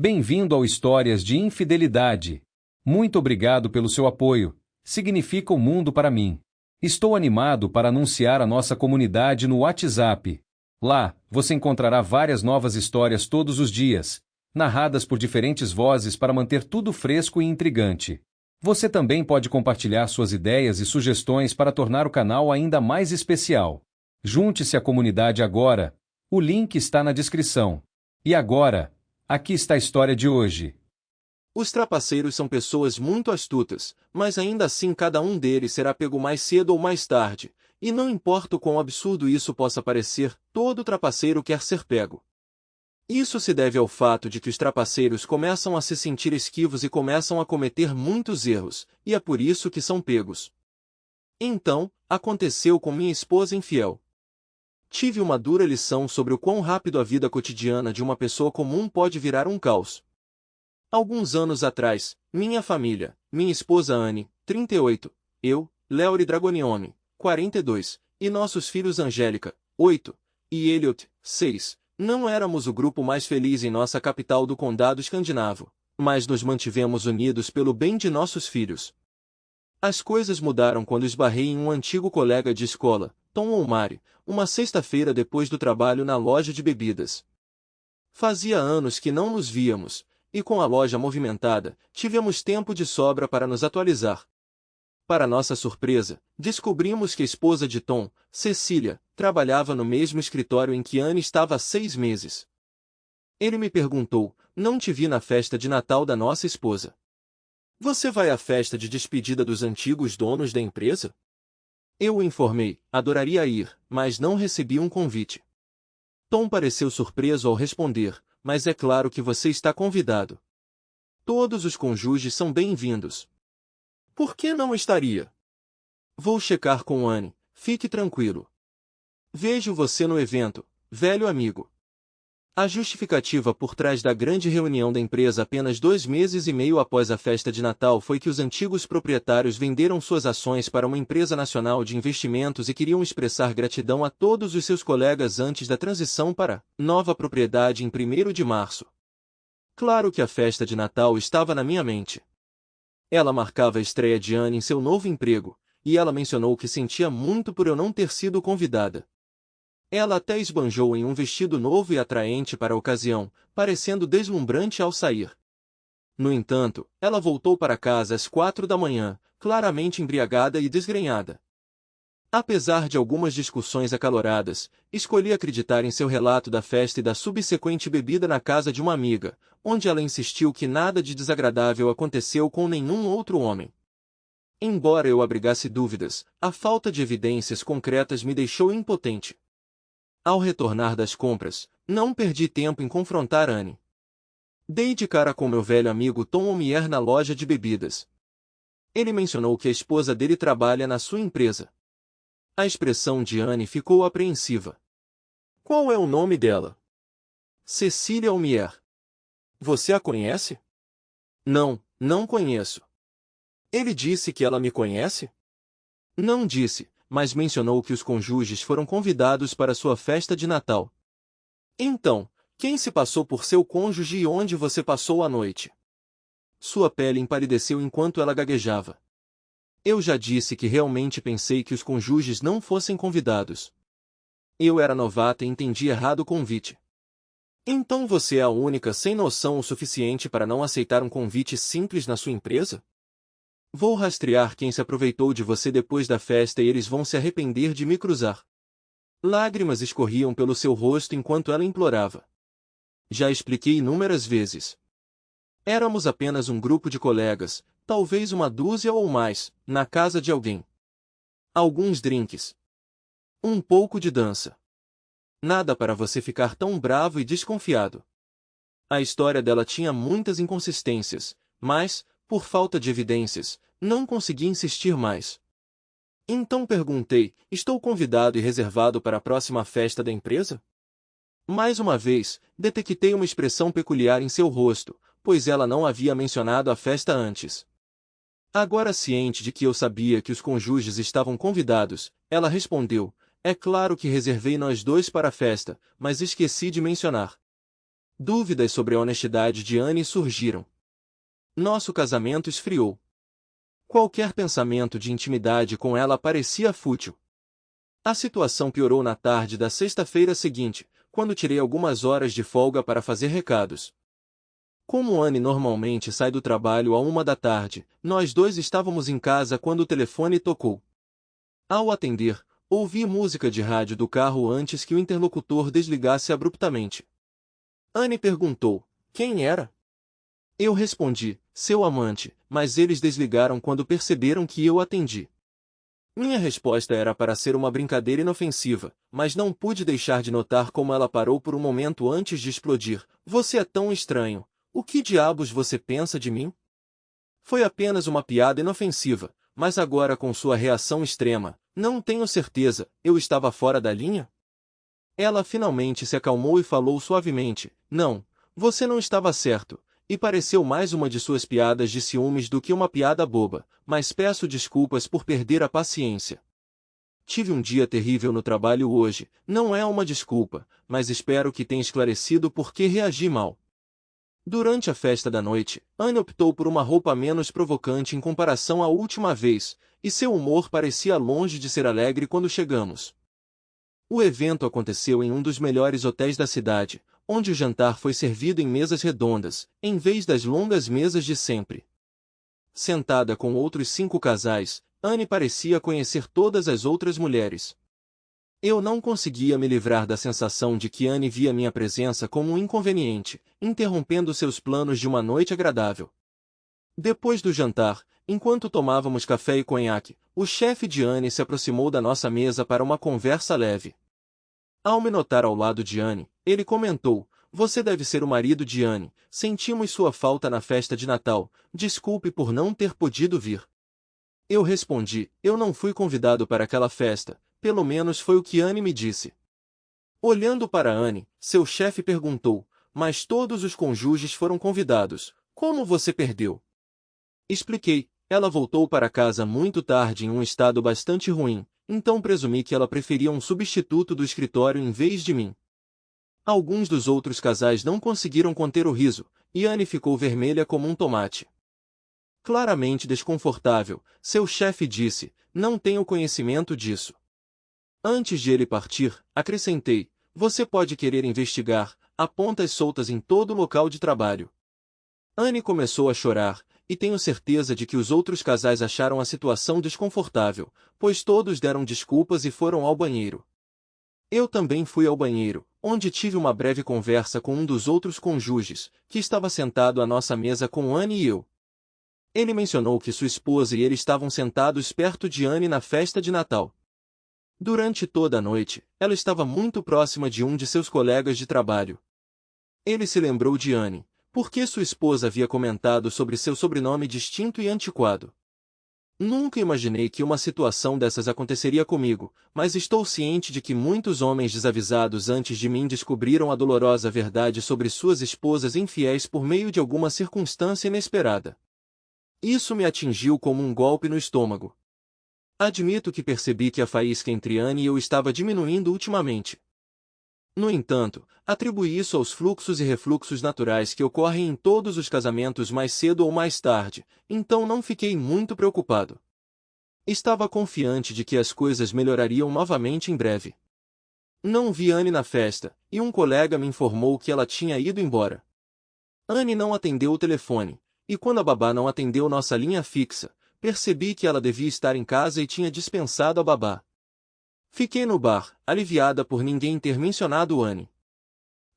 Bem-vindo ao Histórias de Infidelidade. Muito obrigado pelo seu apoio. Significa o mundo para mim. Estou animado para anunciar a nossa comunidade no WhatsApp. Lá, você encontrará várias novas histórias todos os dias, narradas por diferentes vozes para manter tudo fresco e intrigante. Você também pode compartilhar suas ideias e sugestões para tornar o canal ainda mais especial. Junte-se à comunidade agora. O link está na descrição. E agora, aqui está a história de hoje. Os trapaceiros são pessoas muito astutas, mas ainda assim cada um deles será pego mais cedo ou mais tarde, e não importa o quão absurdo isso possa parecer, todo trapaceiro quer ser pego. Isso se deve ao fato de que os trapaceiros começam a se sentir esquivos e começam a cometer muitos erros, e é por isso que são pegos. Então, aconteceu com minha esposa infiel. Tive uma dura lição sobre o quão rápido a vida cotidiana de uma pessoa comum pode virar um caos. Alguns anos atrás, minha família, minha esposa Anne, 38, eu, Léori Dragonione, 42, e nossos filhos Angélica, 8, e Elliot, 6, não éramos o grupo mais feliz em nossa capital do condado escandinavo, mas nos mantivemos unidos pelo bem de nossos filhos. As coisas mudaram quando esbarrei em um antigo colega de escola, Tom O'Mari, uma sexta-feira depois do trabalho na loja de bebidas. Fazia anos que não nos víamos, e com a loja movimentada, tivemos tempo de sobra para nos atualizar. Para nossa surpresa, descobrimos que a esposa de Tom, Cecília, trabalhava no mesmo escritório em que Anne estava há 6 meses. Ele me perguntou: "Não te vi na festa de Natal da nossa esposa. Você vai à festa de despedida dos antigos donos da empresa?" Eu o informei: adoraria ir, mas não recebi um convite. Tom pareceu surpreso ao responder: "Mas é claro que você está convidado. Todos os cônjuges são bem-vindos." "Por que não estaria?" "Vou checar com Anne, fique tranquilo. Vejo você no evento, velho amigo." A justificativa por trás da grande reunião da empresa apenas 2 meses e meio após a festa de Natal foi que os antigos proprietários venderam suas ações para uma empresa nacional de investimentos e queriam expressar gratidão a todos os seus colegas antes da transição para nova propriedade em 1º de março. Claro que a festa de Natal estava na minha mente. Ela marcava a estreia de Anne em seu novo emprego, e ela mencionou que sentia muito por eu não ter sido convidada. Ela até esbanjou em um vestido novo e atraente para a ocasião, parecendo deslumbrante ao sair. No entanto, ela voltou para casa às 4 da manhã, claramente embriagada e desgrenhada. Apesar de algumas discussões acaloradas, escolhi acreditar em seu relato da festa e da subsequente bebida na casa de uma amiga, onde ela insistiu que nada de desagradável aconteceu com nenhum outro homem. Embora eu abrigasse dúvidas, a falta de evidências concretas me deixou impotente. Ao retornar das compras, não perdi tempo em confrontar Anne. Dei de cara com meu velho amigo Tom O'Meara na loja de bebidas. Ele mencionou que a esposa dele trabalha na sua empresa. A expressão de Anne ficou apreensiva. "Qual é o nome dela?" "Cecília O'Meara." "Você a conhece?" "Não, não conheço." "Ele disse que ela me conhece?" "Não disse, mas mencionou que os cônjuges foram convidados para sua festa de Natal." "Então, quem se passou por seu cônjuge e onde você passou a noite?" Sua pele empalideceu enquanto ela gaguejava. "Eu já disse que realmente pensei que os cônjuges não fossem convidados. Eu era novata e entendi errado o convite." "Então você é a única sem noção o suficiente para não aceitar um convite simples na sua empresa?" "Vou rastrear quem se aproveitou de você depois da festa e eles vão se arrepender de me cruzar." Lágrimas escorriam pelo seu rosto enquanto ela implorava. "Já expliquei inúmeras vezes. Éramos apenas um grupo de colegas, talvez uma dúzia ou mais, na casa de alguém. Alguns drinks. Um pouco de dança. Nada para você ficar tão bravo e desconfiado." A história dela tinha muitas inconsistências, mas, por falta de evidências, não consegui insistir mais. Então perguntei: "Estou convidado e reservado para a próxima festa da empresa?" Mais uma vez, detectei uma expressão peculiar em seu rosto, pois ela não havia mencionado a festa antes. Agora ciente de que eu sabia que os cônjuges estavam convidados, ela respondeu: "É claro que reservei nós dois para a festa, mas esqueci de mencionar." Dúvidas sobre a honestidade de Anne surgiram. Nosso casamento esfriou. Qualquer pensamento de intimidade com ela parecia fútil. A situação piorou na tarde da sexta-feira seguinte, quando tirei algumas horas de folga para fazer recados. Como Anne normalmente sai do trabalho à 1 da tarde, nós dois estávamos em casa quando o telefone tocou. Ao atender, ouvi música de rádio do carro antes que o interlocutor desligasse abruptamente. Anne perguntou: quem era? Eu respondi: seu amante, mas eles desligaram quando perceberam que eu atendi. Minha resposta era para ser uma brincadeira inofensiva, mas não pude deixar de notar como ela parou por um momento antes de explodir. Você é tão estranho. O que diabos você pensa de mim? Foi apenas uma piada inofensiva, mas agora com sua reação extrema, não tenho certeza, eu estava fora da linha? Ela finalmente se acalmou e falou suavemente: não, você não estava certo. E pareceu mais uma de suas piadas de ciúmes do que uma piada boba, mas peço desculpas por perder a paciência. Tive um dia terrível no trabalho hoje, não é uma desculpa, mas espero que tenha esclarecido por que reagi mal. Durante a festa da noite, Anne optou por uma roupa menos provocante em comparação à última vez, e seu humor parecia longe de ser alegre quando chegamos. O evento aconteceu em um dos melhores hotéis da cidade, onde o jantar foi servido em mesas redondas, em vez das longas mesas de sempre. Sentada com outros 5 casais, Anne parecia conhecer todas as outras mulheres. Eu não conseguia me livrar da sensação de que Anne via minha presença como um inconveniente, interrompendo seus planos de uma noite agradável. Depois do jantar, enquanto tomávamos café e conhaque, o chefe de Anne se aproximou da nossa mesa para uma conversa leve. Ao me notar ao lado de Anne, ele comentou: você deve ser o marido de Anne, sentimos sua falta na festa de Natal, desculpe por não ter podido vir. Eu respondi: eu não fui convidado para aquela festa, pelo menos foi o que Anne me disse. Olhando para Anne, seu chefe perguntou: mas todos os cônjuges foram convidados, como você perdeu? Expliquei: ela voltou para casa muito tarde em um estado bastante ruim, então presumi que ela preferia um substituto do escritório em vez de mim. Alguns dos outros casais não conseguiram conter o riso, e Anne ficou vermelha como um tomate. Claramente desconfortável, seu chefe disse: não tenho conhecimento disso. Antes de ele partir, acrescentei: você pode querer investigar, há pontas soltas em todo o local de trabalho. Anne começou a chorar, e tenho certeza de que os outros casais acharam a situação desconfortável, pois todos deram desculpas e foram ao banheiro. Eu também fui ao banheiro, onde tive uma breve conversa com um dos outros cônjuges, que estava sentado à nossa mesa com Anne e eu. Ele mencionou que sua esposa e ele estavam sentados perto de Anne na festa de Natal. Durante toda a noite, ela estava muito próxima de um de seus colegas de trabalho. Ele se lembrou de Anne, porque sua esposa havia comentado sobre seu sobrenome distinto e antiquado. Nunca imaginei que uma situação dessas aconteceria comigo, mas estou ciente de que muitos homens desavisados antes de mim descobriram a dolorosa verdade sobre suas esposas infiéis por meio de alguma circunstância inesperada. Isso me atingiu como um golpe no estômago. Admito que percebi que a faísca entre Anne e eu estava diminuindo ultimamente. No entanto, atribuí isso aos fluxos e refluxos naturais que ocorrem em todos os casamentos mais cedo ou mais tarde, então não fiquei muito preocupado. Estava confiante de que as coisas melhorariam novamente em breve. Não vi Anne na festa, e um colega me informou que ela tinha ido embora. Anne não atendeu o telefone, e quando a babá não atendeu nossa linha fixa, percebi que ela devia estar em casa e tinha dispensado a babá. Fiquei no bar, aliviada por ninguém ter mencionado Anne.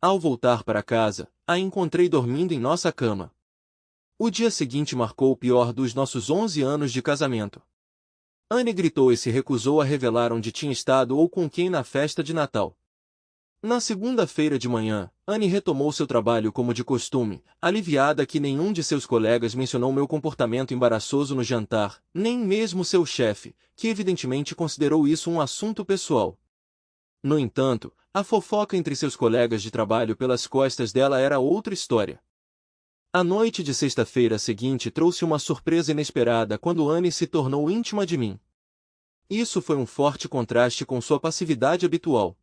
Ao voltar para casa, a encontrei dormindo em nossa cama. O dia seguinte marcou o pior dos nossos 11 anos de casamento. Anne gritou e se recusou a revelar onde tinha estado ou com quem na festa de Natal. Na segunda-feira de manhã, Anne retomou seu trabalho como de costume, aliviada que nenhum de seus colegas mencionou meu comportamento embaraçoso no jantar, nem mesmo seu chefe, que evidentemente considerou isso um assunto pessoal. No entanto, a fofoca entre seus colegas de trabalho pelas costas dela era outra história. A noite de sexta-feira seguinte trouxe uma surpresa inesperada quando Anne se tornou íntima de mim. Isso foi um forte contraste com sua passividade habitual.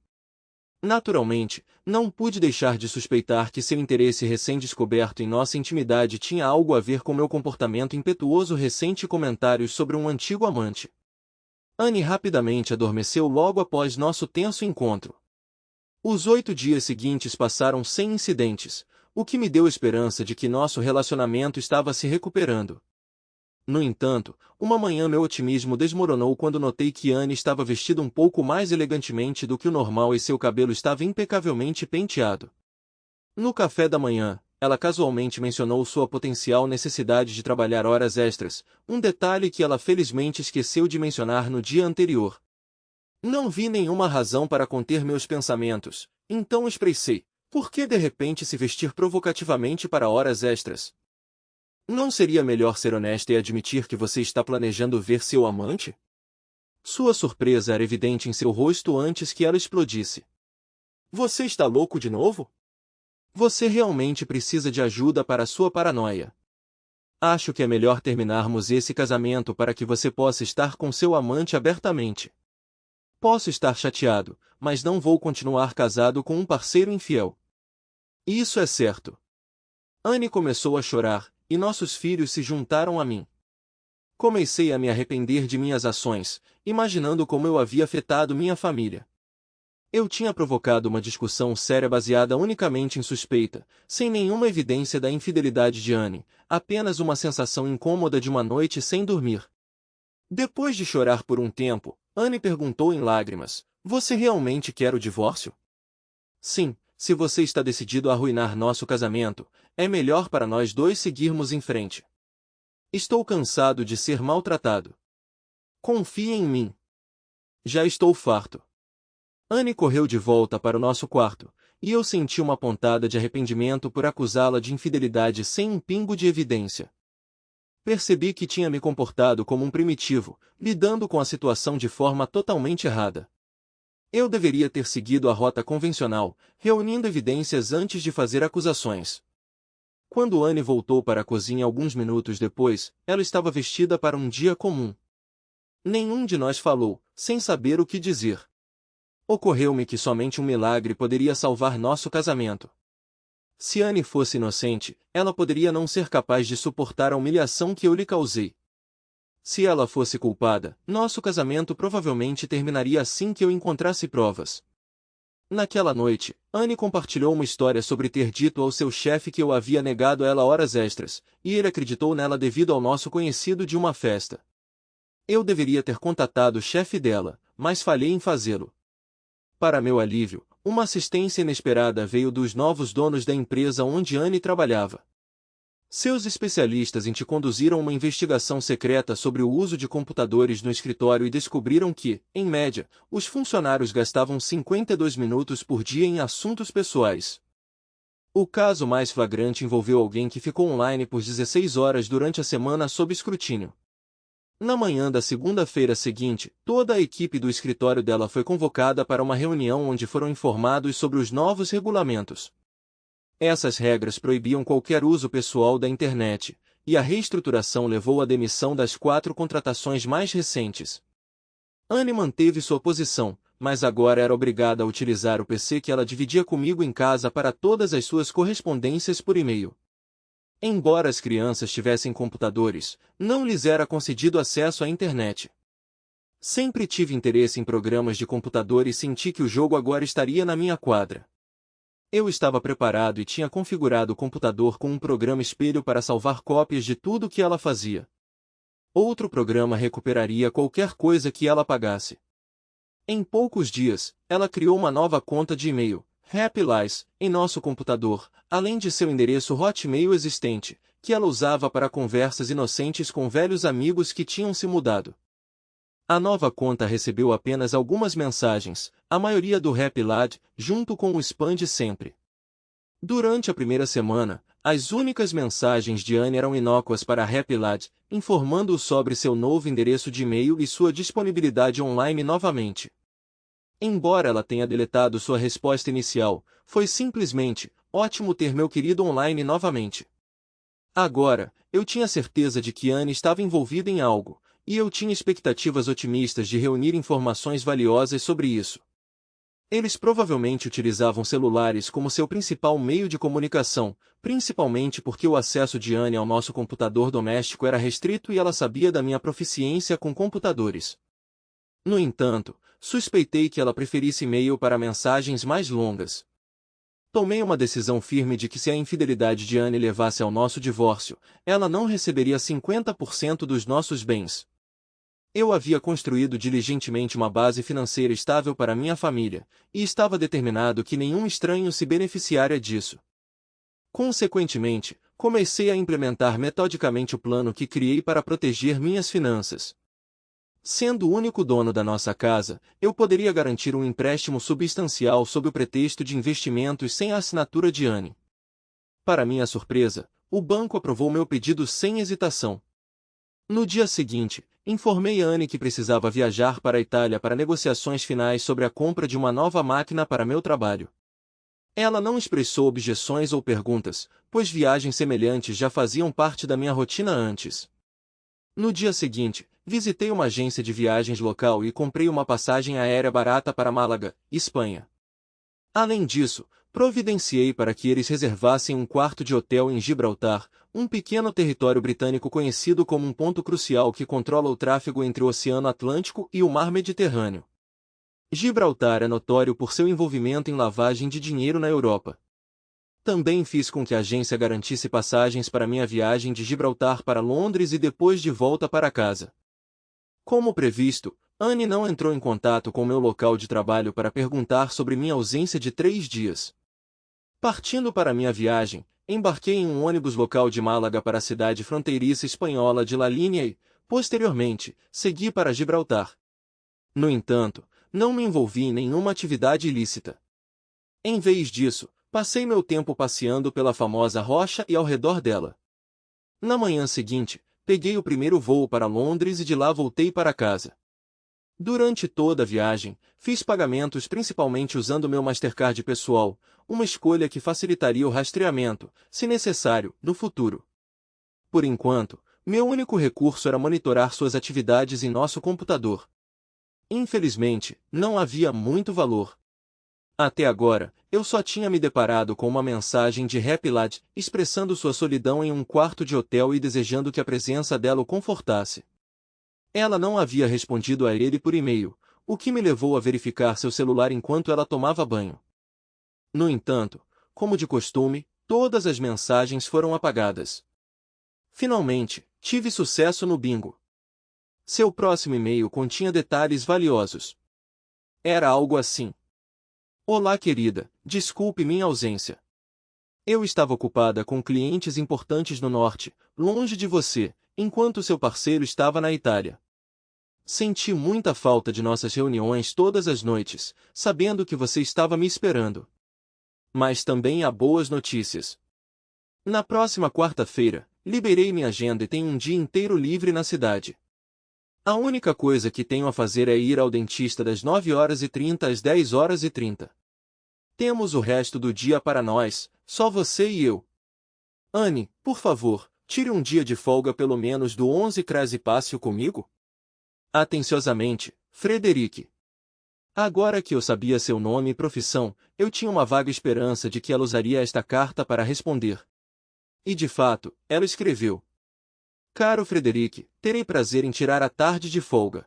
Naturalmente, não pude deixar de suspeitar que seu interesse recém-descoberto em nossa intimidade tinha algo a ver com meu comportamento impetuoso recente e comentários sobre um antigo amante. Anne rapidamente adormeceu logo após nosso tenso encontro. Os 8 dias seguintes passaram sem incidentes, o que me deu esperança de que nosso relacionamento estava se recuperando. No entanto, uma manhã meu otimismo desmoronou quando notei que Anne estava vestida um pouco mais elegantemente do que o normal e seu cabelo estava impecavelmente penteado. No café da manhã, ela casualmente mencionou sua potencial necessidade de trabalhar horas extras, um detalhe que ela felizmente esqueceu de mencionar no dia anterior. Não vi nenhuma razão para conter meus pensamentos, então expressei: por que de repente se vestir provocativamente para horas extras? Não seria melhor ser honesta e admitir que você está planejando ver seu amante? Sua surpresa era evidente em seu rosto antes que ela explodisse. Você está louco de novo? Você realmente precisa de ajuda para sua paranoia. Acho que é melhor terminarmos esse casamento para que você possa estar com seu amante abertamente. Posso estar chateado, mas não vou continuar casado com um parceiro infiel. Isso é certo. Anne começou a chorar, e nossos filhos se juntaram a mim. Comecei a me arrepender de minhas ações, imaginando como eu havia afetado minha família. Eu tinha provocado uma discussão séria baseada unicamente em suspeita, sem nenhuma evidência da infidelidade de Anne, apenas uma sensação incômoda de uma noite sem dormir. Depois de chorar por um tempo, Anne perguntou em lágrimas: você realmente quer o divórcio? Sim, se você está decidido a arruinar nosso casamento, é melhor para nós dois seguirmos em frente. Estou cansado de ser maltratado. Confie em mim. Já estou farto. Anne correu de volta para o nosso quarto, e eu senti uma pontada de arrependimento por acusá-la de infidelidade sem um pingo de evidência. Percebi que tinha me comportado como um primitivo, lidando com a situação de forma totalmente errada. Eu deveria ter seguido a rota convencional, reunindo evidências antes de fazer acusações. Quando Anne voltou para a cozinha alguns minutos depois, ela estava vestida para um dia comum. Nenhum de nós falou, sem saber o que dizer. Ocorreu-me que somente um milagre poderia salvar nosso casamento. Se Anne fosse inocente, ela poderia não ser capaz de suportar a humilhação que eu lhe causei. Se ela fosse culpada, nosso casamento provavelmente terminaria assim que eu encontrasse provas. Naquela noite, Anne compartilhou uma história sobre ter dito ao seu chefe que eu havia negado a ela horas extras, e ele acreditou nela devido ao nosso conhecido de uma festa. Eu deveria ter contatado o chefe dela, mas falhei em fazê-lo. Para meu alívio, uma assistência inesperada veio dos novos donos da empresa onde Anne trabalhava. Seus especialistas em te conduziram uma investigação secreta sobre o uso de computadores no escritório e descobriram que, em média, os funcionários gastavam 52 minutos por dia em assuntos pessoais. O caso mais flagrante envolveu alguém que ficou online por 16 horas durante a semana sob escrutínio. Na manhã da segunda-feira seguinte, toda a equipe do escritório dela foi convocada para uma reunião onde foram informados sobre os novos regulamentos. Essas regras proibiam qualquer uso pessoal da internet, e a reestruturação levou à demissão das 4 contratações mais recentes. Anne manteve sua posição, mas agora era obrigada a utilizar o PC que ela dividia comigo em casa para todas as suas correspondências por e-mail. Embora as crianças tivessem computadores, não lhes era concedido acesso à internet. Sempre tive interesse em programas de computador e senti que o jogo agora estaria na minha quadra. Eu estava preparado e tinha configurado o computador com um programa espelho para salvar cópias de tudo que ela fazia. Outro programa recuperaria qualquer coisa que ela apagasse. Em poucos dias, ela criou uma nova conta de e-mail, Happy Lies, em nosso computador, além de seu endereço Hotmail existente, que ela usava para conversas inocentes com velhos amigos que tinham se mudado. A nova conta recebeu apenas algumas mensagens, a maioria do Happy Lad, junto com o spam de sempre. Durante a primeira semana, as únicas mensagens de Anne eram inócuas para Happy Lad, informando-o sobre seu novo endereço de e-mail e sua disponibilidade online novamente. Embora ela tenha deletado sua resposta inicial, foi simplesmente: ótimo ter meu querido online novamente. Agora, eu tinha certeza de que Anne estava envolvida em algo, e eu tinha expectativas otimistas de reunir informações valiosas sobre isso. Eles provavelmente utilizavam celulares como seu principal meio de comunicação, principalmente porque o acesso de Anne ao nosso computador doméstico era restrito e ela sabia da minha proficiência com computadores. No entanto, suspeitei que ela preferisse e-mail para mensagens mais longas. Tomei uma decisão firme de que se a infidelidade de Anne levasse ao nosso divórcio, ela não receberia 50% dos nossos bens. Eu havia construído diligentemente uma base financeira estável para minha família, e estava determinado que nenhum estranho se beneficiaria disso. Consequentemente, comecei a implementar metodicamente o plano que criei para proteger minhas finanças. Sendo o único dono da nossa casa, eu poderia garantir um empréstimo substancial sob o pretexto de investimentos sem a assinatura de Anne. Para minha surpresa, o banco aprovou meu pedido sem hesitação. No dia seguinte, informei a Anne que precisava viajar para a Itália para negociações finais sobre a compra de uma nova máquina para meu trabalho. Ela não expressou objeções ou perguntas, pois viagens semelhantes já faziam parte da minha rotina antes. No dia seguinte, visitei uma agência de viagens local e comprei uma passagem aérea barata para Málaga, Espanha. Além disso, providenciei para que eles reservassem um quarto de hotel em Gibraltar, um pequeno território britânico conhecido como um ponto crucial que controla o tráfego entre o Oceano Atlântico e o Mar Mediterrâneo. Gibraltar é notório por seu envolvimento em lavagem de dinheiro na Europa. Também fiz com que a agência garantisse passagens para minha viagem de Gibraltar para Londres e depois de volta para casa. Como previsto, Anne não entrou em contato com meu local de trabalho para perguntar sobre minha ausência de 3 dias. Partindo para minha viagem, embarquei em um ônibus local de Málaga para a cidade fronteiriça espanhola de La Linha e, posteriormente, segui para Gibraltar. No entanto, não me envolvi em nenhuma atividade ilícita. Em vez disso, passei meu tempo passeando pela famosa rocha e ao redor dela. Na manhã seguinte, peguei o primeiro voo para Londres e de lá voltei para casa. Durante toda a viagem, fiz pagamentos principalmente usando meu Mastercard pessoal, uma escolha que facilitaria o rastreamento, se necessário, no futuro. Por enquanto, meu único recurso era monitorar suas atividades em nosso computador. Infelizmente, não havia muito valor. Até agora, eu só tinha me deparado com uma mensagem de Happy Lad, expressando sua solidão em um quarto de hotel e desejando que a presença dela o confortasse. Ela não havia respondido a ele por e-mail, o que me levou a verificar seu celular enquanto ela tomava banho. No entanto, como de costume, todas as mensagens foram apagadas. Finalmente, tive sucesso no bingo. Seu próximo e-mail continha detalhes valiosos. Era algo assim. Olá, querida, desculpe minha ausência. Eu estava ocupada com clientes importantes no norte, longe de você, enquanto seu parceiro estava na Itália. Senti muita falta de nossas reuniões todas as noites, sabendo que você estava me esperando. Mas também há boas notícias. Na próxima quarta-feira, liberei minha agenda e tenho um dia inteiro livre na cidade. A única coisa que tenho a fazer é ir ao dentista das 9h30 às 10h30. Temos o resto do dia para nós, só você e eu. Anne, por favor, tire um dia de folga pelo menos do 11 Crase Pássio comigo? Atenciosamente, Frederic. Agora que eu sabia seu nome e profissão, eu tinha uma vaga esperança de que ela usaria esta carta para responder. E de fato, ela escreveu. Caro Frederic, terei prazer em tirar a tarde de folga.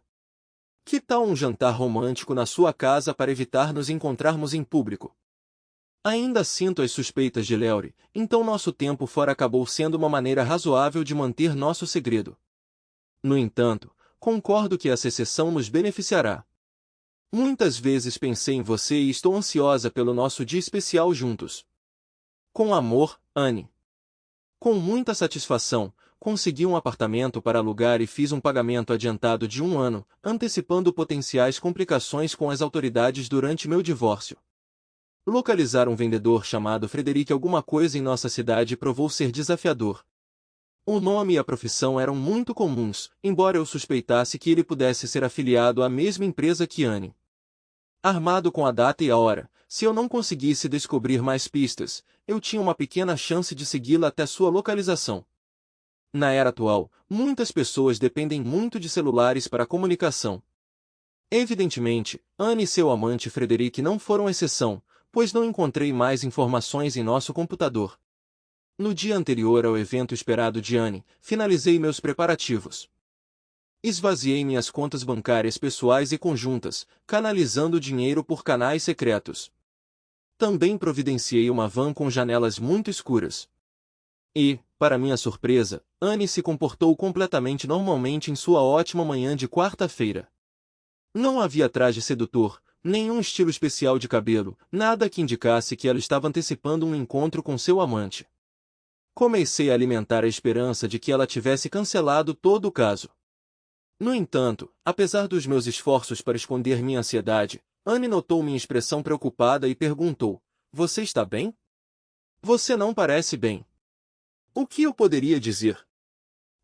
Que tal um jantar romântico na sua casa para evitar nos encontrarmos em público? Ainda sinto as suspeitas de Léore, então nosso tempo fora acabou sendo uma maneira razoável de manter nosso segredo. No entanto, concordo que essa exceção nos beneficiará. Muitas vezes pensei em você e estou ansiosa pelo nosso dia especial juntos. Com amor, Anne. Com muita satisfação, consegui um apartamento para alugar e fiz um pagamento adiantado de 1 ano, antecipando potenciais complicações com as autoridades durante meu divórcio. Localizar um vendedor chamado Frederic alguma coisa em nossa cidade provou ser desafiador. O nome e a profissão eram muito comuns, embora eu suspeitasse que ele pudesse ser afiliado à mesma empresa que Anne. Armado com a data e a hora, se eu não conseguisse descobrir mais pistas, eu tinha uma pequena chance de segui-la até sua localização. Na era atual, muitas pessoas dependem muito de celulares para comunicação. Evidentemente, Anne e seu amante Frederic não foram exceção, pois não encontrei mais informações em nosso computador. No dia anterior ao evento esperado de Anne, finalizei meus preparativos. Esvaziei minhas contas bancárias pessoais e conjuntas, canalizando dinheiro por canais secretos. Também providenciei uma van com janelas muito escuras. E, para minha surpresa, Anne se comportou completamente normalmente em sua ótima manhã de quarta-feira. Não havia traje sedutor, nenhum estilo especial de cabelo, nada que indicasse que ela estava antecipando um encontro com seu amante. Comecei a alimentar a esperança de que ela tivesse cancelado todo o caso. No entanto, apesar dos meus esforços para esconder minha ansiedade, Anne notou minha expressão preocupada e perguntou: "Você está bem? Você não parece bem." O que eu poderia dizer?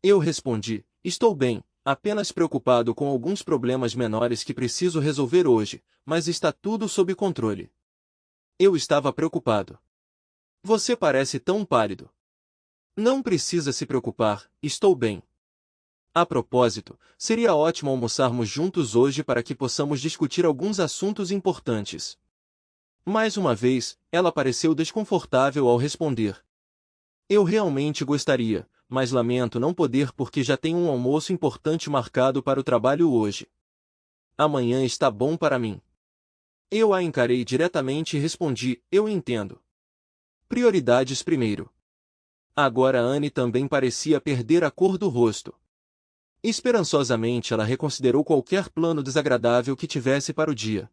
Eu respondi: "Estou bem, apenas preocupado com alguns problemas menores que preciso resolver hoje, mas está tudo sob controle." Eu estava preocupado. "Você parece tão pálido." "Não precisa se preocupar, estou bem. A propósito, seria ótimo almoçarmos juntos hoje para que possamos discutir alguns assuntos importantes." Mais uma vez, ela pareceu desconfortável ao responder: "Eu realmente gostaria, mas lamento não poder porque já tenho um almoço importante marcado para o trabalho hoje. Amanhã está bom para mim." Eu a encarei diretamente e respondi: "Eu entendo. Prioridades primeiro." Agora Anne também parecia perder a cor do rosto. Esperançosamente ela reconsiderou qualquer plano desagradável que tivesse para o dia.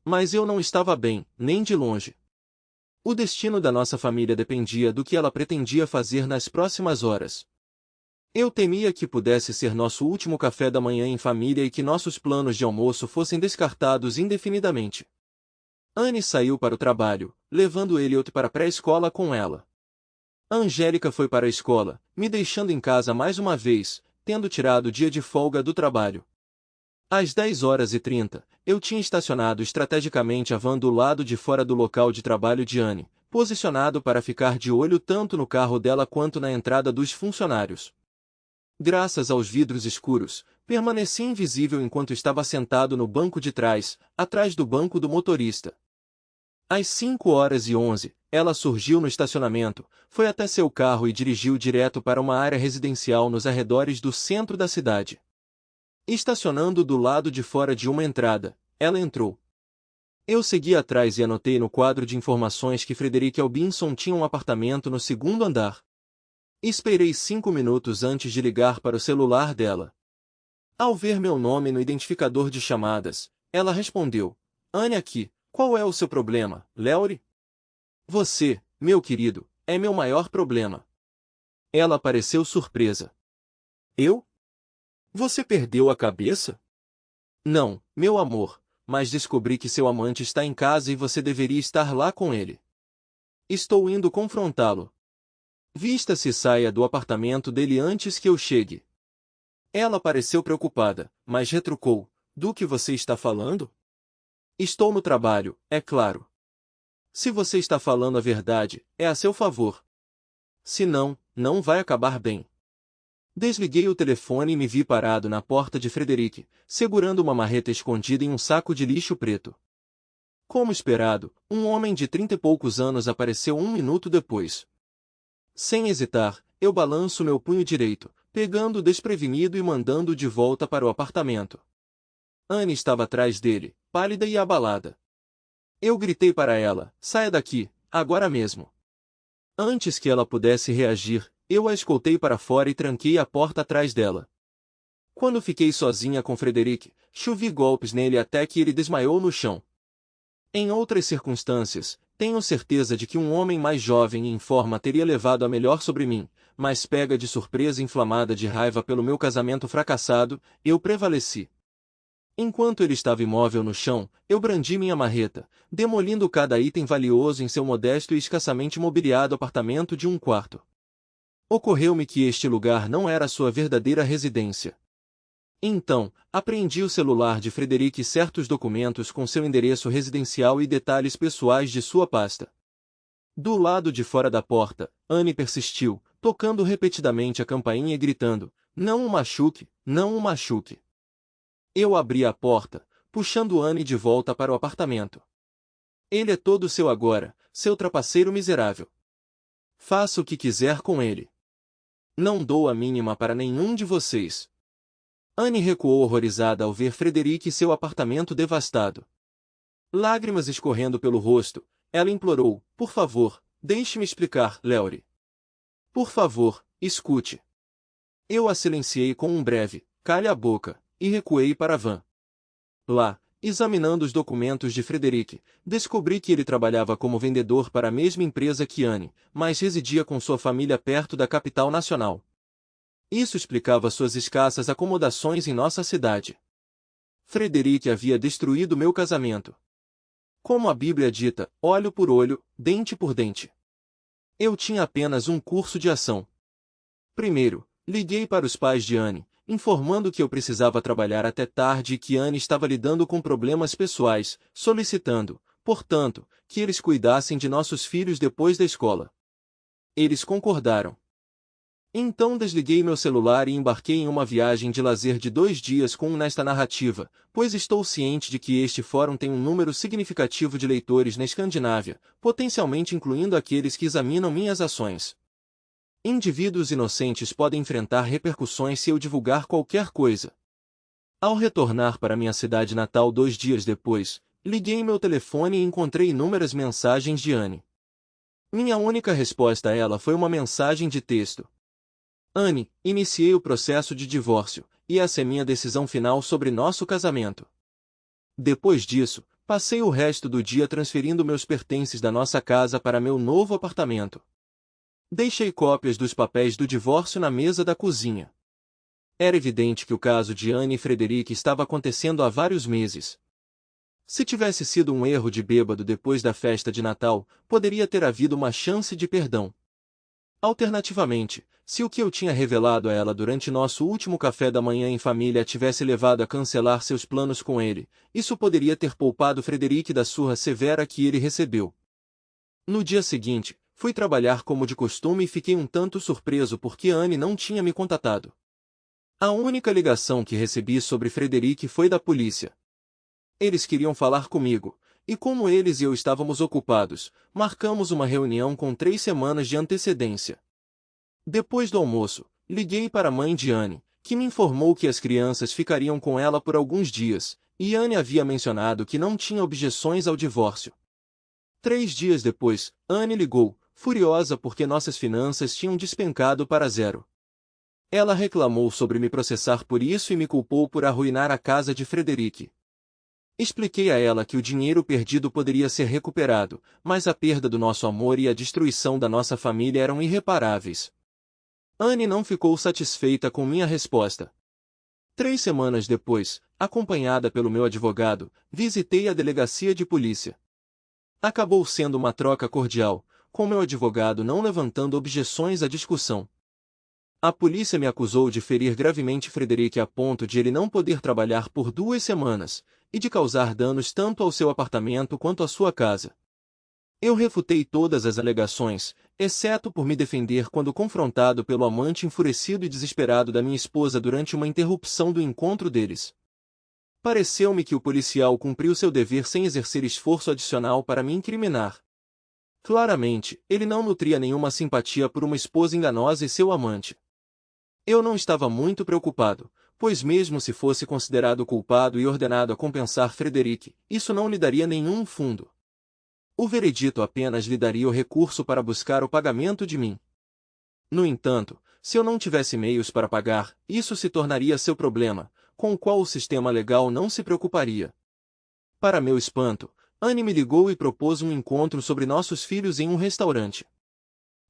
Mas eu não estava bem, nem de longe. O destino da nossa família dependia do que ela pretendia fazer nas próximas horas. Eu temia que pudesse ser nosso último café da manhã em família e que nossos planos de almoço fossem descartados indefinidamente. Anne saiu para o trabalho, levando Elliot para a pré-escola com ela. Angélica foi para a escola, me deixando em casa mais uma vez, tendo tirado o dia de folga do trabalho. Às 10h30, eu tinha estacionado estrategicamente a van do lado de fora do local de trabalho de Anne, posicionado para ficar de olho tanto no carro dela quanto na entrada dos funcionários. Graças aos vidros escuros, permaneci invisível enquanto estava sentado no banco de trás, atrás do banco do motorista. Às 5h11, ela surgiu no estacionamento, foi até seu carro e dirigiu direto para uma área residencial nos arredores do centro da cidade. Estacionando do lado de fora de uma entrada, ela entrou. Eu segui atrás e anotei no quadro de informações que Frederic Albinson tinha um apartamento no segundo andar. Esperei 5 minutos antes de ligar para o celular dela. Ao ver meu nome no identificador de chamadas, ela respondeu: "Anne aqui. Qual é o seu problema, Léory?" "Você, meu querido, é meu maior problema." Ela pareceu surpresa. "Eu? Você perdeu a cabeça?" "Não, meu amor, mas descobri que seu amante está em casa e você deveria estar lá com ele. Estou indo confrontá-lo. Vista-se e saia do apartamento dele antes que eu chegue." Ela pareceu preocupada, mas retrucou: "Do que você está falando?" "Estou no trabalho, é claro. Se você está falando a verdade, é a seu favor. Se não, não vai acabar bem." Desliguei o telefone e me vi parado na porta de Frederic, segurando uma marreta escondida em um saco de lixo preto. Como esperado, um homem de 30 e poucos anos apareceu 1 minuto depois. Sem hesitar, eu balanço meu punho direito, pegando-o desprevenido e mandando-o de volta para o apartamento. Anne estava atrás dele, pálida e abalada. Eu gritei para ela: "Saia daqui, agora mesmo." Antes que ela pudesse reagir, eu a escoltei para fora e tranquei a porta atrás dela. Quando fiquei sozinha com Frederic, chovi golpes nele até que ele desmaiou no chão. Em outras circunstâncias, tenho certeza de que um homem mais jovem e em forma teria levado a melhor sobre mim, mas pega de surpresa e inflamada de raiva pelo meu casamento fracassado, eu prevaleci. Enquanto ele estava imóvel no chão, eu brandi minha marreta, demolindo cada item valioso em seu modesto e escassamente mobiliado apartamento de 1 quarto. Ocorreu-me que este lugar não era sua verdadeira residência. Então, apreendi o celular de Frederic e certos documentos com seu endereço residencial e detalhes pessoais de sua pasta. Do lado de fora da porta, Anne persistiu, tocando repetidamente a campainha e gritando: "Não o machuque, não o machuque." Eu abri a porta, puxando Anne de volta para o apartamento. Ele é todo seu agora, seu trapaceiro miserável. Faça o que quiser com ele. Não dou a mínima para nenhum de vocês. Anne recuou horrorizada ao ver Frederick e seu apartamento devastado. Lágrimas escorrendo pelo rosto, ela implorou, por favor, deixe-me explicar, Leori. Por favor, escute. Eu a silenciei com um breve, cale a boca, e recuei para a van. Lá, examinando os documentos de Frederick, descobri que ele trabalhava como vendedor para a mesma empresa que Anne, mas residia com sua família perto da capital nacional. Isso explicava suas escassas acomodações em nossa cidade. Frederick havia destruído meu casamento. Como a Bíblia dita, olho por olho, dente por dente. Eu tinha apenas um curso de ação. Primeiro, liguei para os pais de Anne, informando que eu precisava trabalhar até tarde e que Anne estava lidando com problemas pessoais, solicitando, portanto, que eles cuidassem de nossos filhos depois da escola. Eles concordaram. Então desliguei meu celular e embarquei em uma viagem de lazer de 2 dias com nesta narrativa, pois estou ciente de que este fórum tem um número significativo de leitores na Escandinávia, potencialmente incluindo aqueles que examinam minhas ações. Indivíduos inocentes podem enfrentar repercussões se eu divulgar qualquer coisa. Ao retornar para minha cidade natal 2 dias depois, liguei meu telefone e encontrei inúmeras mensagens de Anne. Minha única resposta a ela foi uma mensagem de texto. Anne, iniciei o processo de divórcio, e essa é minha decisão final sobre nosso casamento. Depois disso, passei o resto do dia transferindo meus pertences da nossa casa para meu novo apartamento. Deixei cópias dos papéis do divórcio na mesa da cozinha. Era evidente que o caso de Anne e Frederick estava acontecendo há vários meses. Se tivesse sido um erro de bêbado depois da festa de Natal, poderia ter havido uma chance de perdão. Alternativamente, se o que eu tinha revelado a ela durante nosso último café da manhã em família a tivesse levado a cancelar seus planos com ele, isso poderia ter poupado Frederick da surra severa que ele recebeu. No dia seguinte, fui trabalhar como de costume e fiquei um tanto surpreso porque Anne não tinha me contatado. A única ligação que recebi sobre Frederick foi da polícia. Eles queriam falar comigo, e como eles e eu estávamos ocupados, marcamos uma reunião com 3 semanas de antecedência. Depois do almoço, liguei para a mãe de Anne, que me informou que as crianças ficariam com ela por alguns dias, e Anne havia mencionado que não tinha objeções ao divórcio. 3 dias depois, Anne ligou, furiosa porque nossas finanças tinham despencado para zero. Ela reclamou sobre me processar por isso e me culpou por arruinar a casa de Frederick. Expliquei a ela que o dinheiro perdido poderia ser recuperado, mas a perda do nosso amor e a destruição da nossa família eram irreparáveis. Anne não ficou satisfeita com minha resposta. 3 semanas depois, acompanhada pelo meu advogado, visitei a delegacia de polícia. Acabou sendo uma troca cordial, com meu advogado não levantando objeções à discussão. A polícia me acusou de ferir gravemente Frederick a ponto de ele não poder trabalhar por 2 semanas, e de causar danos tanto ao seu apartamento quanto à sua casa. Eu refutei todas as alegações, exceto por me defender quando confrontado pelo amante enfurecido e desesperado da minha esposa durante uma interrupção do encontro deles. Pareceu-me que o policial cumpriu seu dever sem exercer esforço adicional para me incriminar. Claramente, ele não nutria nenhuma simpatia por uma esposa enganosa e seu amante. Eu não estava muito preocupado, pois mesmo se fosse considerado culpado e ordenado a compensar Frederick, isso não lhe daria nenhum fundo. O veredito apenas lhe daria o recurso para buscar o pagamento de mim. No entanto, se eu não tivesse meios para pagar, isso se tornaria seu problema, com o qual o sistema legal não se preocuparia. Para meu espanto, Anne me ligou e propôs um encontro sobre nossos filhos em um restaurante.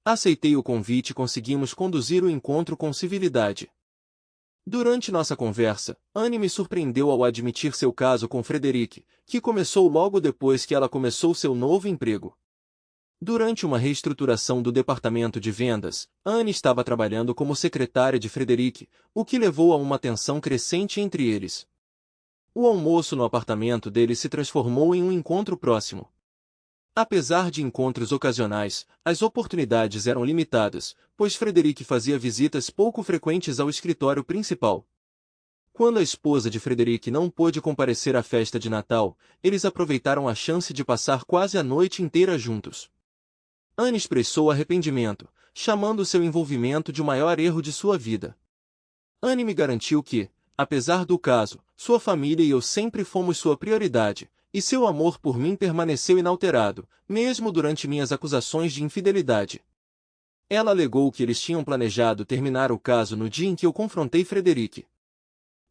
Aceitei o convite e conseguimos conduzir o encontro com civilidade. Durante nossa conversa, Anne me surpreendeu ao admitir seu caso com Frederick, que começou logo depois que ela começou seu novo emprego. Durante uma reestruturação do departamento de vendas, Anne estava trabalhando como secretária de Frederick, o que levou a uma tensão crescente entre eles. O almoço no apartamento dele se transformou em um encontro próximo. Apesar de encontros ocasionais, as oportunidades eram limitadas, pois Frederick fazia visitas pouco frequentes ao escritório principal. Quando a esposa de Frederic não pôde comparecer à festa de Natal, eles aproveitaram a chance de passar quase a noite inteira juntos. Anne expressou arrependimento, chamando seu envolvimento de o maior erro de sua vida. Anne me garantiu que, apesar do caso, sua família e eu sempre fomos sua prioridade, e seu amor por mim permaneceu inalterado, mesmo durante minhas acusações de infidelidade. Ela alegou que eles tinham planejado terminar o caso no dia em que eu confrontei Frederic.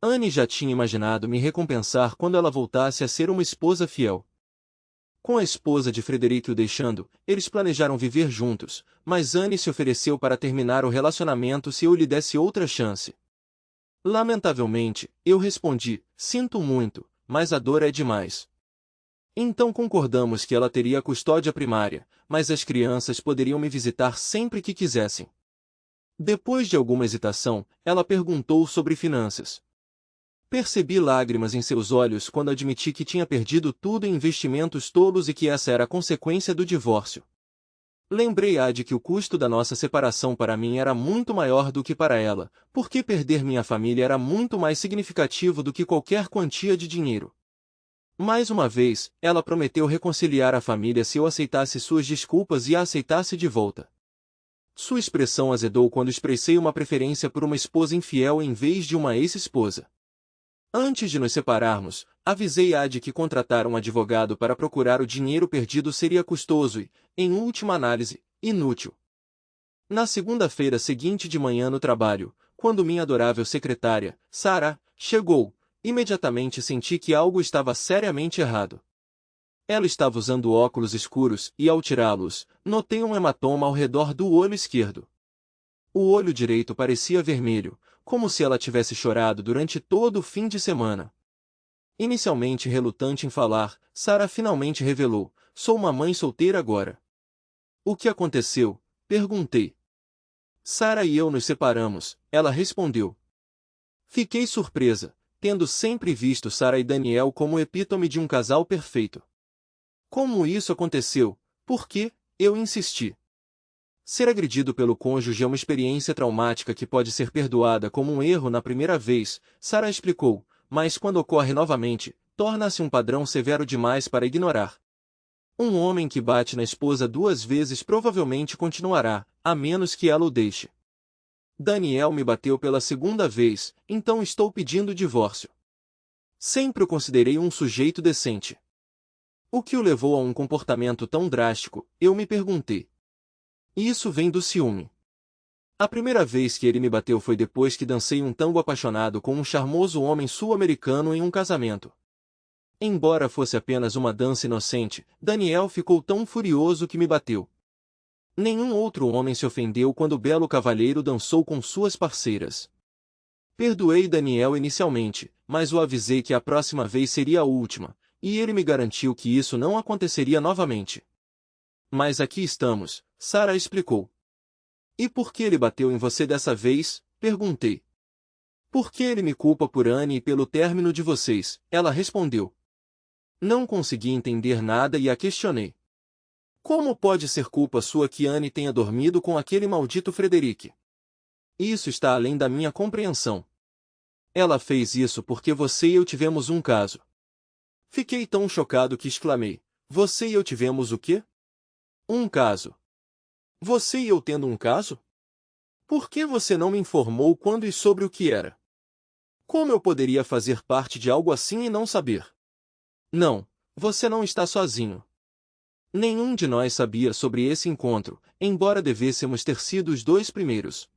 Anne já tinha imaginado me recompensar quando ela voltasse a ser uma esposa fiel. Com a esposa de Frederic o deixando, eles planejaram viver juntos, mas Anne se ofereceu para terminar o relacionamento se eu lhe desse outra chance. Lamentavelmente, eu respondi, sinto muito, mas a dor é demais. Então concordamos que ela teria a custódia primária, mas as crianças poderiam me visitar sempre que quisessem. Depois de alguma hesitação, ela perguntou sobre finanças. Percebi lágrimas em seus olhos quando admiti que tinha perdido tudo em investimentos tolos e que essa era a consequência do divórcio. Lembrei-a de que o custo da nossa separação para mim era muito maior do que para ela, porque perder minha família era muito mais significativo do que qualquer quantia de dinheiro. Mais uma vez, ela prometeu reconciliar a família se eu aceitasse suas desculpas e a aceitasse de volta. Sua expressão azedou quando expressei uma preferência por uma esposa infiel em vez de uma ex-esposa. Antes de nos separarmos, avisei-a de que contratar um advogado para procurar o dinheiro perdido seria custoso e, em última análise, inútil. Na segunda-feira seguinte de manhã no trabalho, quando minha adorável secretária, Sarah, chegou, imediatamente senti que algo estava seriamente errado. Ela estava usando óculos escuros e, ao tirá-los, notei um hematoma ao redor do olho esquerdo. O olho direito parecia vermelho, como se ela tivesse chorado durante todo o fim de semana. Inicialmente relutante em falar, Sarah finalmente revelou: sou uma mãe solteira agora. O que aconteceu? Perguntei. Sarah e eu nos separamos, ela respondeu. Fiquei surpresa, tendo sempre visto Sarah e Daniel como o epítome de um casal perfeito. Como isso aconteceu? Por quê? Eu insisti. Ser agredido pelo cônjuge é uma experiência traumática que pode ser perdoada como um erro na primeira vez, Sarah explicou, mas quando ocorre novamente, torna-se um padrão severo demais para ignorar. Um homem que bate na esposa 2 vezes provavelmente continuará, a menos que ela o deixe. Daniel me bateu pela 2ª vez, então estou pedindo divórcio. Sempre o considerei um sujeito decente. O que o levou a um comportamento tão drástico, eu me perguntei. Isso vem do ciúme. A primeira vez que ele me bateu foi depois que dancei um tango apaixonado com um charmoso homem sul-americano em um casamento. Embora fosse apenas uma dança inocente, Daniel ficou tão furioso que me bateu. Nenhum outro homem se ofendeu quando o belo cavalheiro dançou com suas parceiras. Perdoei Daniel inicialmente, mas o avisei que a próxima vez seria a última, e ele me garantiu que isso não aconteceria novamente. Mas aqui estamos, Sarah explicou. E por que ele bateu em você dessa vez? Perguntei. Porque ele me culpa por Anne e pelo término de vocês, ela respondeu. Não consegui entender nada e a questionei. Como pode ser culpa sua que Anne tenha dormido com aquele maldito Frederic? Isso está além da minha compreensão. Ela fez isso porque você e eu tivemos um caso. Fiquei tão chocado que exclamei. Você e eu tivemos o quê? Um caso. Você e eu tendo um caso? Por que você não me informou quando e sobre o que era? Como eu poderia fazer parte de algo assim e não saber? Não, você não está sozinho. Nenhum de nós sabia sobre esse encontro, embora devêssemos ter sido os 2 primeiros.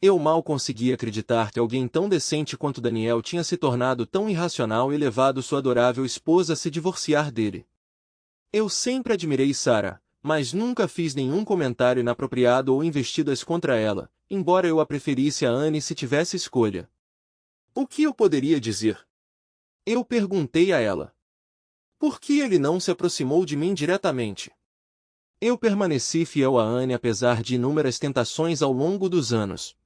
Eu mal conseguia acreditar que alguém tão decente quanto Daniel tinha se tornado tão irracional e levado sua adorável esposa a se divorciar dele. Eu sempre admirei Sarah, mas nunca fiz nenhum comentário inapropriado ou investidas contra ela, embora eu a preferisse a Anne se tivesse escolha. O que eu poderia dizer? Eu perguntei a ela. Por que ele não se aproximou de mim diretamente? Eu permaneci fiel a Anne apesar de inúmeras tentações ao longo dos anos.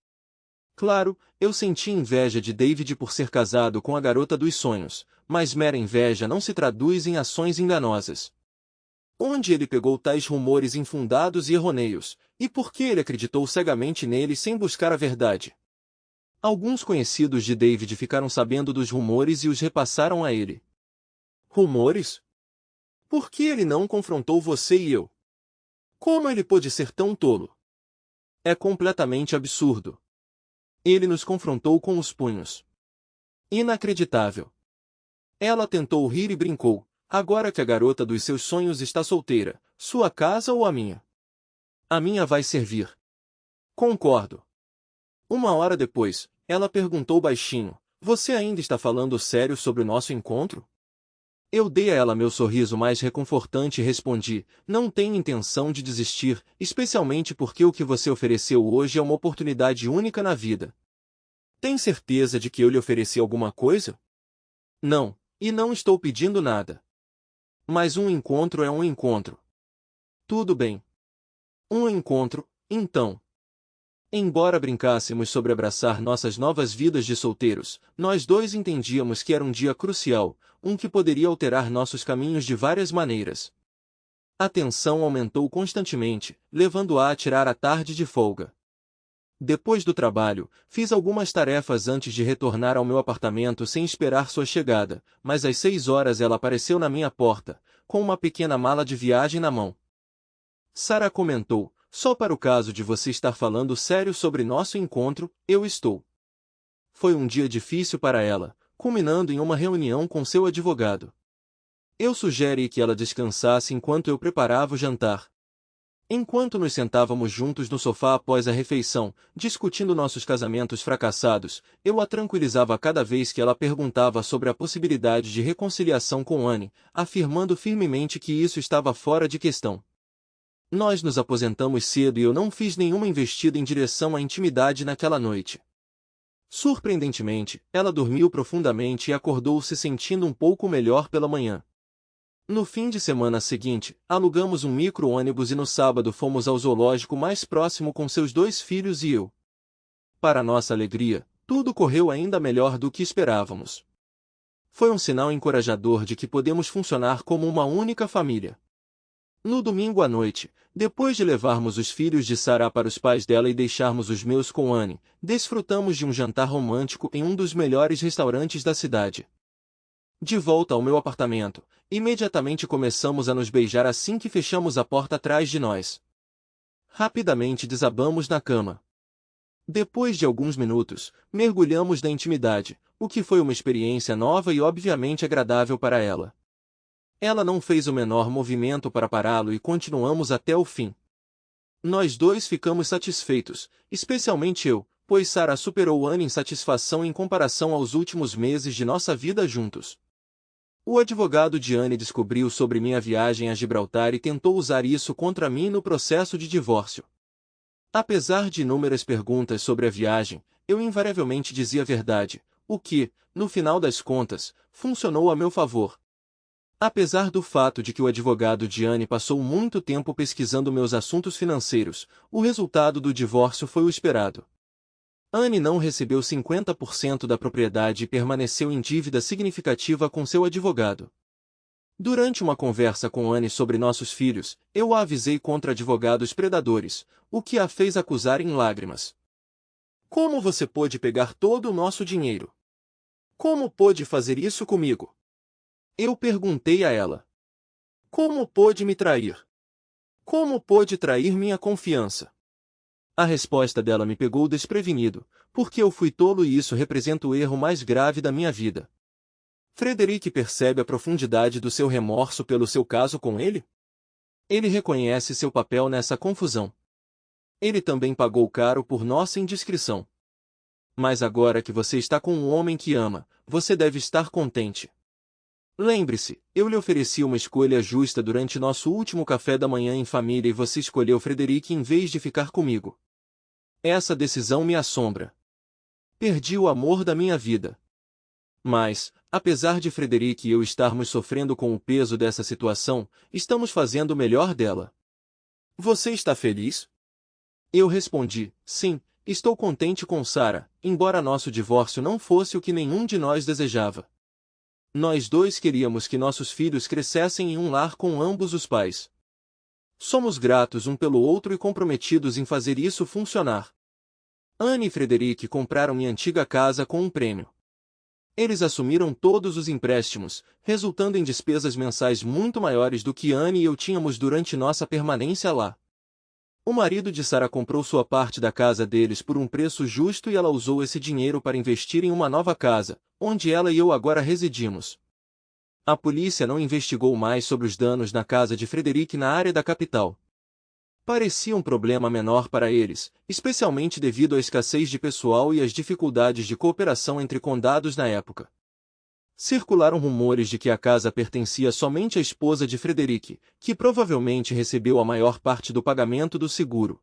Claro, eu senti inveja de David por ser casado com a garota dos sonhos, mas mera inveja não se traduz em ações enganosas. Onde ele pegou tais rumores infundados e errôneos, e por que ele acreditou cegamente neles sem buscar a verdade? Alguns conhecidos de David ficaram sabendo dos rumores e os repassaram a ele. Rumores? Por que ele não confrontou você e eu? Como ele pôde ser tão tolo? É completamente absurdo. Ele nos confrontou com os punhos. Inacreditável. Ela tentou rir e brincou. Agora que a garota dos seus sonhos está solteira, sua casa ou a minha? A minha vai servir. Concordo. Uma hora depois, ela perguntou baixinho, você ainda está falando sério sobre o nosso encontro? Eu dei a ela meu sorriso mais reconfortante e respondi, não tenho intenção de desistir, especialmente porque o que você ofereceu hoje é uma oportunidade única na vida. Tem certeza de que eu lhe ofereci alguma coisa? Não, e não estou pedindo nada. Mas um encontro é um encontro. Tudo bem. Um encontro, então. Embora brincássemos sobre abraçar nossas novas vidas de solteiros, nós dois entendíamos que era um dia crucial, um que poderia alterar nossos caminhos de várias maneiras. A tensão aumentou constantemente, levando-a a tirar a tarde de folga. Depois do trabalho, fiz algumas tarefas antes de retornar ao meu apartamento sem esperar sua chegada, mas às 6 horas ela apareceu na minha porta, com uma pequena mala de viagem na mão. Sarah comentou, só para o caso de você estar falando sério sobre nosso encontro, eu estou. Foi um dia difícil para ela, culminando em uma reunião com seu advogado. Eu sugeri que ela descansasse enquanto eu preparava o jantar. Enquanto nos sentávamos juntos no sofá após a refeição, discutindo nossos casamentos fracassados, eu a tranquilizava cada vez que ela perguntava sobre a possibilidade de reconciliação com Anne, afirmando firmemente que isso estava fora de questão. Nós nos aposentamos cedo e eu não fiz nenhuma investida em direção à intimidade naquela noite. Surpreendentemente, ela dormiu profundamente e acordou se sentindo um pouco melhor pela manhã. No fim de semana seguinte, alugamos um micro-ônibus e no sábado fomos ao zoológico mais próximo com seus 2 filhos e eu. Para nossa alegria, tudo correu ainda melhor do que esperávamos. Foi um sinal encorajador de que podemos funcionar como uma única família. No domingo à noite, depois de levarmos os filhos de Sarah para os pais dela e deixarmos os meus com Anne, desfrutamos de um jantar romântico em um dos melhores restaurantes da cidade. De volta ao meu apartamento, imediatamente começamos a nos beijar assim que fechamos a porta atrás de nós. Rapidamente desabamos na cama. Depois de alguns minutos, mergulhamos na intimidade, o que foi uma experiência nova e obviamente agradável para ela. Ela não fez o menor movimento para pará-lo e continuamos até o fim. Nós dois ficamos satisfeitos, especialmente eu, pois Sarah superou Anne em satisfação em comparação aos últimos meses de nossa vida juntos. O advogado de Anne descobriu sobre minha viagem a Gibraltar e tentou usar isso contra mim no processo de divórcio. Apesar de inúmeras perguntas sobre a viagem, eu invariavelmente dizia a verdade, o que, no final das contas, funcionou a meu favor. Apesar do fato de que o advogado de Anne passou muito tempo pesquisando meus assuntos financeiros, o resultado do divórcio foi o esperado. Anne não recebeu 50% da propriedade e permaneceu em dívida significativa com seu advogado. Durante uma conversa com Anne sobre nossos filhos, eu a avisei contra advogados predadores, o que a fez acusar em lágrimas. Como você pôde pegar todo o nosso dinheiro? Como pôde fazer isso comigo? Eu perguntei a ela. Como pôde me trair? Como pôde trair minha confiança? A resposta dela me pegou desprevenido, porque eu fui tolo e isso representa o erro mais grave da minha vida. Frederic percebe a profundidade do seu remorso pelo seu caso com ele? Ele reconhece seu papel nessa confusão. Ele também pagou caro por nossa indiscrição. Mas agora que você está com um homem que ama, você deve estar contente. Lembre-se, eu lhe ofereci uma escolha justa durante nosso último café da manhã em família e você escolheu Frederic em vez de ficar comigo. Essa decisão me assombra. Perdi o amor da minha vida. Mas, apesar de Frederic e eu estarmos sofrendo com o peso dessa situação, estamos fazendo o melhor dela. Você está feliz? Eu respondi, sim, estou contente com Sarah, embora nosso divórcio não fosse o que nenhum de nós desejava. Nós dois queríamos que nossos filhos crescessem em um lar com ambos os pais. Somos gratos um pelo outro e comprometidos em fazer isso funcionar. Anne e Frederic compraram minha antiga casa com um prêmio. Eles assumiram todos os empréstimos, resultando em despesas mensais muito maiores do que Anne e eu tínhamos durante nossa permanência lá. O marido de Sarah comprou sua parte da casa deles por um preço justo e ela usou esse dinheiro para investir em uma nova casa, onde ela e eu agora residimos. A polícia não investigou mais sobre os danos na casa de Frederic na área da capital. Parecia um problema menor para eles, especialmente devido à escassez de pessoal e às dificuldades de cooperação entre condados na época. Circularam rumores de que a casa pertencia somente à esposa de Frederic, que provavelmente recebeu a maior parte do pagamento do seguro.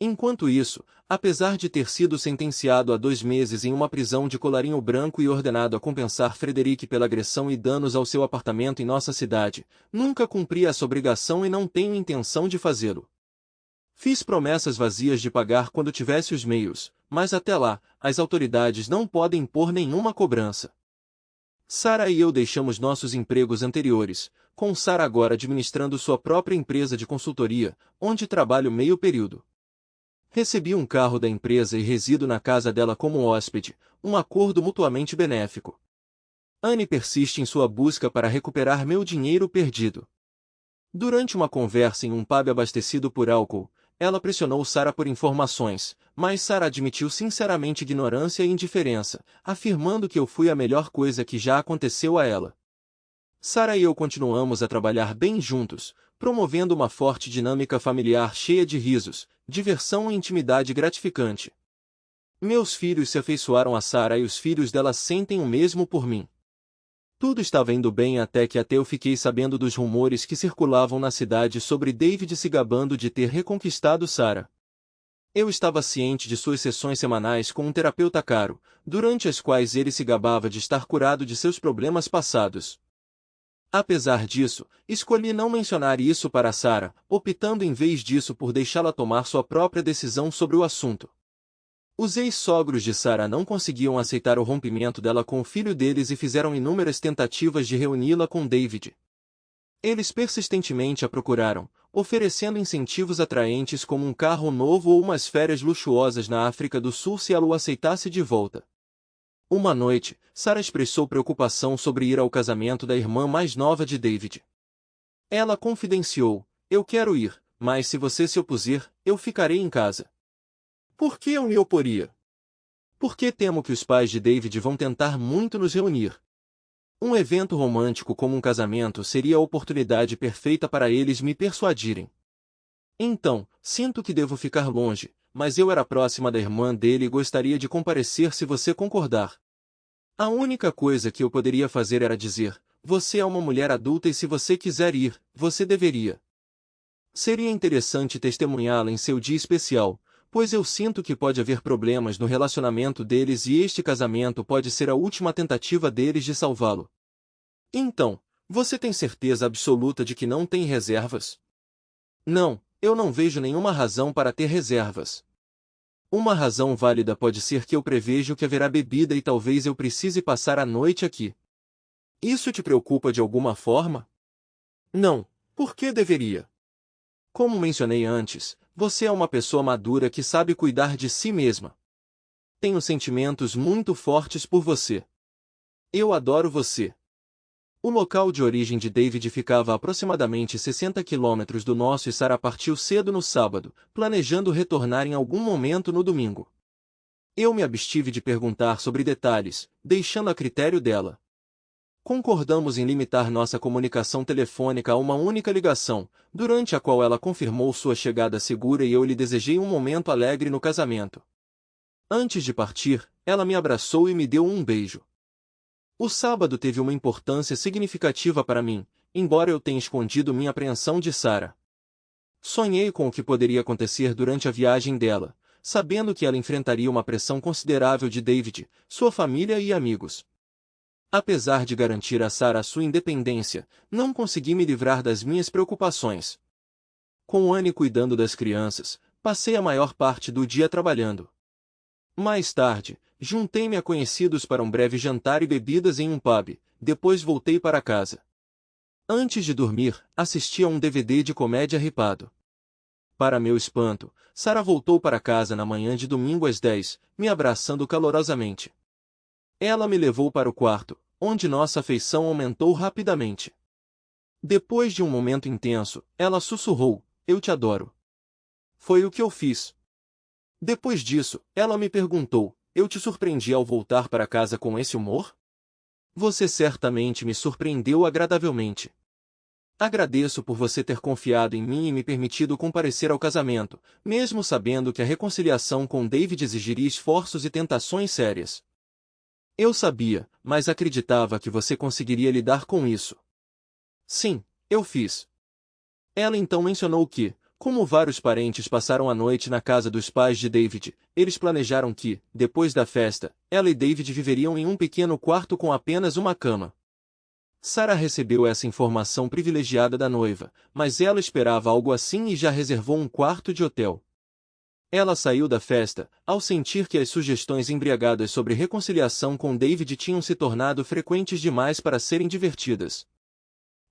Enquanto isso, apesar de ter sido sentenciado a 2 meses em uma prisão de colarinho branco e ordenado a compensar Frederic pela agressão e danos ao seu apartamento em nossa cidade, nunca cumpri essa obrigação e não tenho intenção de fazê-lo. Fiz promessas vazias de pagar quando tivesse os meios, mas até lá, as autoridades não podem impor nenhuma cobrança. Sarah e eu deixamos nossos empregos anteriores, com Sarah agora administrando sua própria empresa de consultoria, onde trabalho meio período. Recebi um carro da empresa e resido na casa dela como hóspede, um acordo mutuamente benéfico. Anne persiste em sua busca para recuperar meu dinheiro perdido. Durante uma conversa em um pub abastecido por álcool, ela pressionou Sarah por informações, mas Sarah admitiu sinceramente ignorância e indiferença, afirmando que eu fui a melhor coisa que já aconteceu a ela. Sarah e eu continuamos a trabalhar bem juntos, promovendo uma forte dinâmica familiar cheia de risos, diversão e intimidade gratificante. Meus filhos se afeiçoaram a Sarah e os filhos dela sentem o mesmo por mim. Tudo estava indo bem até eu fiquei sabendo dos rumores que circulavam na cidade sobre David se gabando de ter reconquistado Sarah. Eu estava ciente de suas sessões semanais com um terapeuta caro, durante as quais ele se gabava de estar curado de seus problemas passados. Apesar disso, escolhi não mencionar isso para Sarah, optando em vez disso por deixá-la tomar sua própria decisão sobre o assunto. Os ex-sogros de Sarah não conseguiam aceitar o rompimento dela com o filho deles e fizeram inúmeras tentativas de reuni-la com David. Eles persistentemente a procuraram, oferecendo incentivos atraentes como um carro novo ou umas férias luxuosas na África do Sul se ela o aceitasse de volta. Uma noite, Sarah expressou preocupação sobre ir ao casamento da irmã mais nova de David. Ela confidenciou: "Eu quero ir, mas se você se opuser, eu ficarei em casa." Por que eu me oporia? Porque temo que os pais de David vão tentar muito nos reunir. Um evento romântico como um casamento seria a oportunidade perfeita para eles me persuadirem. Então, sinto que devo ficar longe, mas eu era próxima da irmã dele e gostaria de comparecer se você concordar. A única coisa que eu poderia fazer era dizer: "Você é uma mulher adulta e se você quiser ir, você deveria." Seria interessante testemunhá-la em seu dia especial, pois eu sinto que pode haver problemas no relacionamento deles e este casamento pode ser a última tentativa deles de salvá-lo. Então, você tem certeza absoluta de que não tem reservas? Não, eu não vejo nenhuma razão para ter reservas. Uma razão válida pode ser que eu prevejo que haverá bebida e talvez eu precise passar a noite aqui. Isso te preocupa de alguma forma? Não, por que deveria? Como mencionei antes, você é uma pessoa madura que sabe cuidar de si mesma. Tenho sentimentos muito fortes por você. Eu adoro você. O local de origem de David ficava a aproximadamente 60 quilômetros do nosso e Sarah partiu cedo no sábado, planejando retornar em algum momento no domingo. Eu me abstive de perguntar sobre detalhes, deixando a critério dela. Concordamos em limitar nossa comunicação telefônica a uma única ligação, durante a qual ela confirmou sua chegada segura e eu lhe desejei um momento alegre no casamento. Antes de partir, ela me abraçou e me deu um beijo. O sábado teve uma importância significativa para mim, embora eu tenha escondido minha apreensão de Sarah. Sonhei com o que poderia acontecer durante a viagem dela, sabendo que ela enfrentaria uma pressão considerável de David, sua família e amigos. Apesar de garantir a Sarah sua independência, não consegui me livrar das minhas preocupações. Com Anne cuidando das crianças, passei a maior parte do dia trabalhando. Mais tarde, juntei-me a conhecidos para um breve jantar e bebidas em um pub, depois voltei para casa. Antes de dormir, assisti a um DVD de comédia ripado. Para meu espanto, Sarah voltou para casa na manhã de domingo às 10, me abraçando calorosamente. Ela me levou para o quarto, onde nossa afeição aumentou rapidamente. Depois de um momento intenso, ela sussurrou: "Eu te adoro." Foi o que eu fiz. Depois disso, ela me perguntou: "Eu te surpreendi ao voltar para casa com esse humor?" "Você certamente me surpreendeu agradavelmente. Agradeço por você ter confiado em mim e me permitido comparecer ao casamento, mesmo sabendo que a reconciliação com David exigiria esforços e tentações sérias. Eu sabia, mas acreditava que você conseguiria lidar com isso." "Sim, eu fiz." Ela então mencionou que, como vários parentes passaram a noite na casa dos pais de David, eles planejaram que, depois da festa, ela e David viveriam em um pequeno quarto com apenas uma cama. Sarah recebeu essa informação privilegiada da noiva, mas ela esperava algo assim e já reservou um quarto de hotel. Ela saiu da festa, ao sentir que as sugestões embriagadas sobre reconciliação com David tinham se tornado frequentes demais para serem divertidas.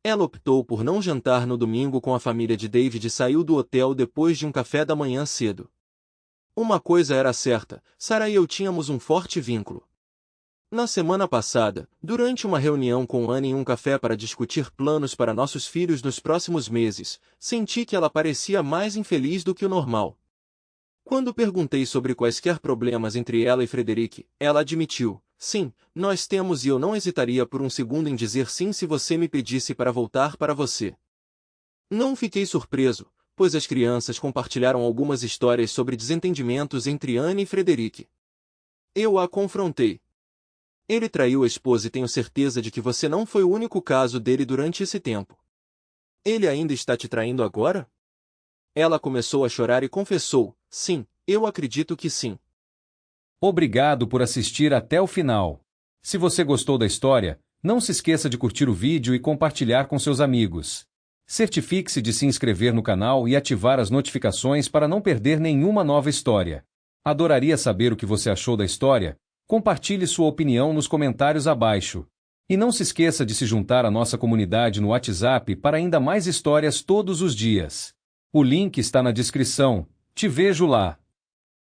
Ela optou por não jantar no domingo com a família de David e saiu do hotel depois de um café da manhã cedo. Uma coisa era certa, Sarah e eu tínhamos um forte vínculo. Na semana passada, durante uma reunião com Anne em um café para discutir planos para nossos filhos nos próximos meses, senti que ela parecia mais infeliz do que o normal. Quando perguntei sobre quaisquer problemas entre ela e Frederick, ela admitiu: "Sim, nós temos e eu não hesitaria por um segundo em dizer sim se você me pedisse para voltar para você." Não fiquei surpreso, pois as crianças compartilharam algumas histórias sobre desentendimentos entre Anne e Frederick. Eu a confrontei. "Ele traiu a esposa e tenho certeza de que você não foi o único caso dele durante esse tempo. Ele ainda está te traindo agora?" Ela começou a chorar e confessou: "Sim, eu acredito que sim." Obrigado por assistir até o final. Se você gostou da história, não se esqueça de curtir o vídeo e compartilhar com seus amigos. Certifique-se de se inscrever no canal e ativar as notificações para não perder nenhuma nova história. Adoraria saber o que você achou da história. Compartilhe sua opinião nos comentários abaixo. E não se esqueça de se juntar à nossa comunidade no WhatsApp para ainda mais histórias todos os dias. O link está na descrição. Te vejo lá.